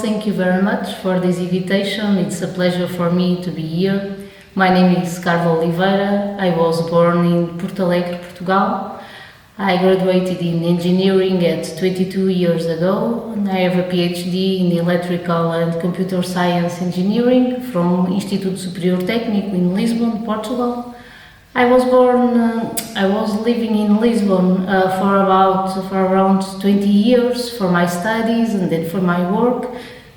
thank you very much for this invitation. It's a pleasure for me to be here. My name is Carla Oliveira. I was born in Porto Alegre, Portugal. I graduated in engineering at 22 years ago, and I have a PhD in electrical and computer science engineering from Instituto Superior Técnico in Lisbon, Portugal. I was living in Lisbon for around 20 years for my studies and then for my work,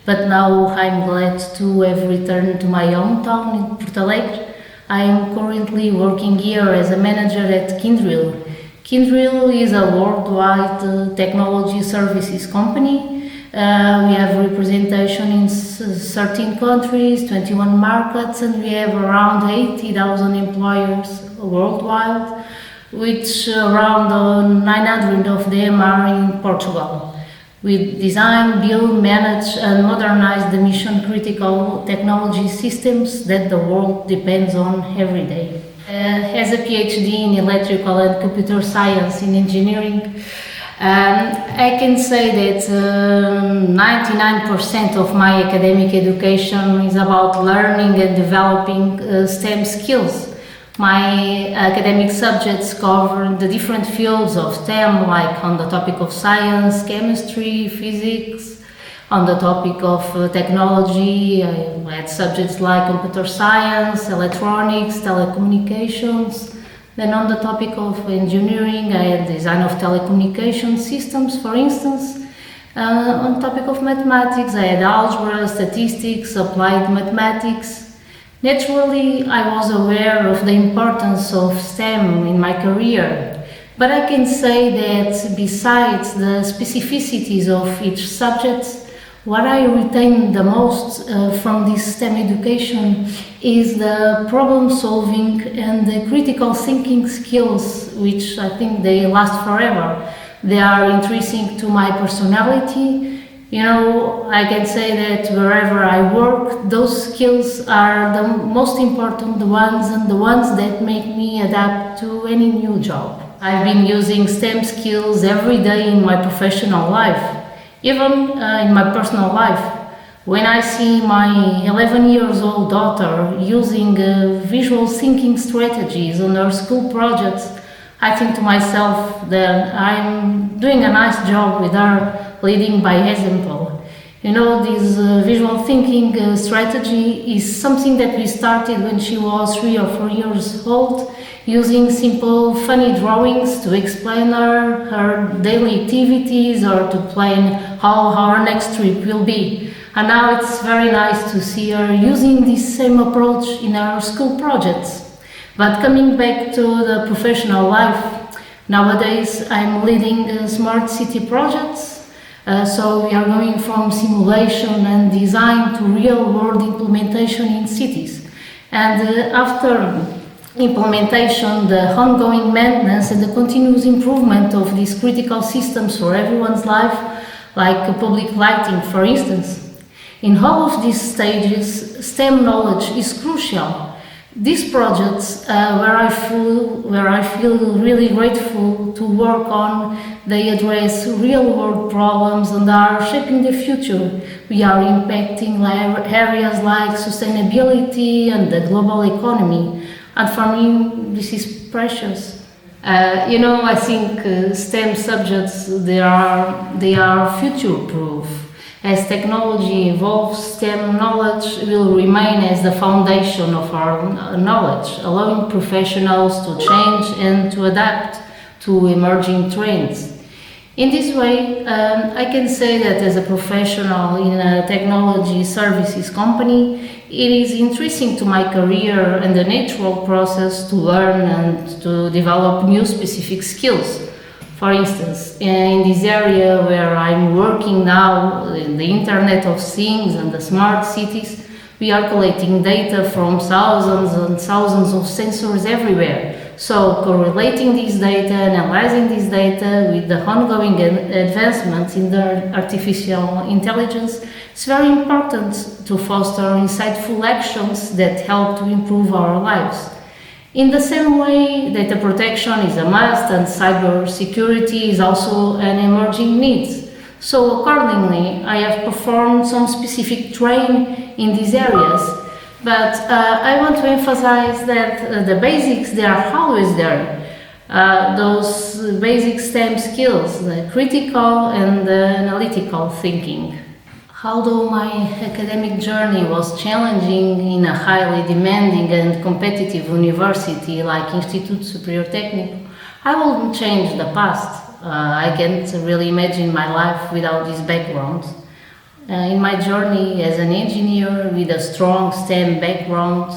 but now I'm glad to have returned to my hometown in Porto Alegre. I am currently working here as a manager at Kyndryl. Kyndryl is a worldwide technology services company. We have representation in 13 countries, 21 markets, and we have around 80,000 employers worldwide, which around 900 of them are in Portugal. We design, build, manage and modernize the mission-critical technology systems that the world depends on every day. As a PhD in electrical and computer science in engineering, I can say that 99% of my academic education is about learning and developing STEM skills. My academic subjects cover the different fields of STEM, like on the topic of science, chemistry, physics. On the topic of technology, I had subjects like computer science, electronics, telecommunications. Then on the topic of engineering, I had design of telecommunication systems, for instance. On the topic of mathematics, I had algebra, statistics, applied mathematics. Naturally, I was aware of the importance of STEM in my career, but I can say that besides the specificities of each subject, what I retain the most from this STEM education is the problem solving and the critical thinking skills, which I think they last forever. They are intrinsic to my personality. You know, I can say that wherever I work, those skills are the most important ones and the ones that make me adapt to any new job. I've been using STEM skills every day in my professional life. Even in my personal life, when I see my 11 years old daughter using visual thinking strategies on her school projects, I think to myself that I'm doing a nice job with her, leading by example. You know, this visual thinking strategy is something that we started when she was 3 or 4 years old, using simple, funny drawings to explain her daily activities or to plan how our next trip will be. And now it's very nice to see her using this same approach in our school projects. But coming back to the professional life, nowadays I'm leading smart city projects. So we are going from simulation and design to real-world implementation in cities. And after implementation, the ongoing maintenance and the continuous improvement of these critical systems for everyone's life, like public lighting, for instance. In all of these stages, STEM knowledge is crucial. These projects, where I feel really grateful to work on, they address real-world problems and are shaping the future. We are impacting areas like sustainability and the global economy. And for me, this is precious. I think STEM subjects, they are future-proof. As technology evolves, STEM knowledge will remain as the foundation of our knowledge, allowing professionals to change and to adapt to emerging trends. In this way, I can say that as a professional in a technology services company, it is intrinsic to my career and the natural process to learn and to develop new specific skills. For instance, in this area where I'm working now, in the Internet of Things and the smart cities, we are collecting data from thousands and thousands of sensors everywhere. So correlating this data, analyzing this data with the ongoing advancements in the artificial intelligence, it's very important to foster insightful actions that help to improve our lives. In the same way, data protection is a must and cyber security is also an emerging need. So accordingly, I have performed some specific training in these areas. But I want to emphasize that the basics, they are always there. Those basic STEM skills, the critical and the analytical thinking. Although my academic journey was challenging in a highly demanding and competitive university like Instituto Superior Técnico, I wouldn't change the past. I can't really imagine my life without this background. In my journey as an engineer with a strong STEM background,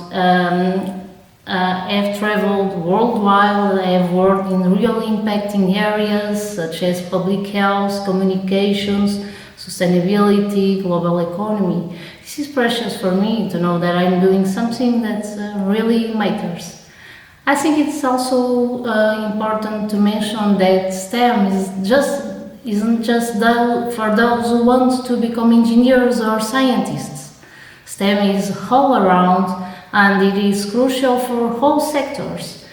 I've traveled worldwide. I've worked in really impacting areas such as public health, communications, sustainability, global economy. This is precious for me to know that I'm doing something that really matters. I think it's also important to mention that STEM isn't just for those who want to become engineers or scientists. STEM is all around and it is crucial for all sectors.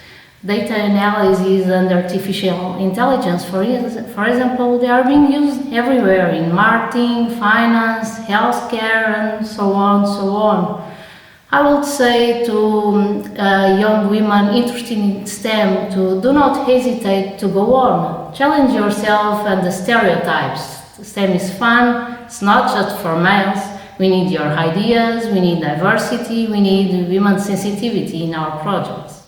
Data analysis and artificial intelligence, for example, they are being used everywhere in marketing, finance, healthcare, and so on. I would say to young women interested in STEM to do not hesitate to go on. Challenge yourself and the stereotypes. STEM is fun, it's not just for males. We need your ideas, we need diversity, we need women's sensitivity in our projects.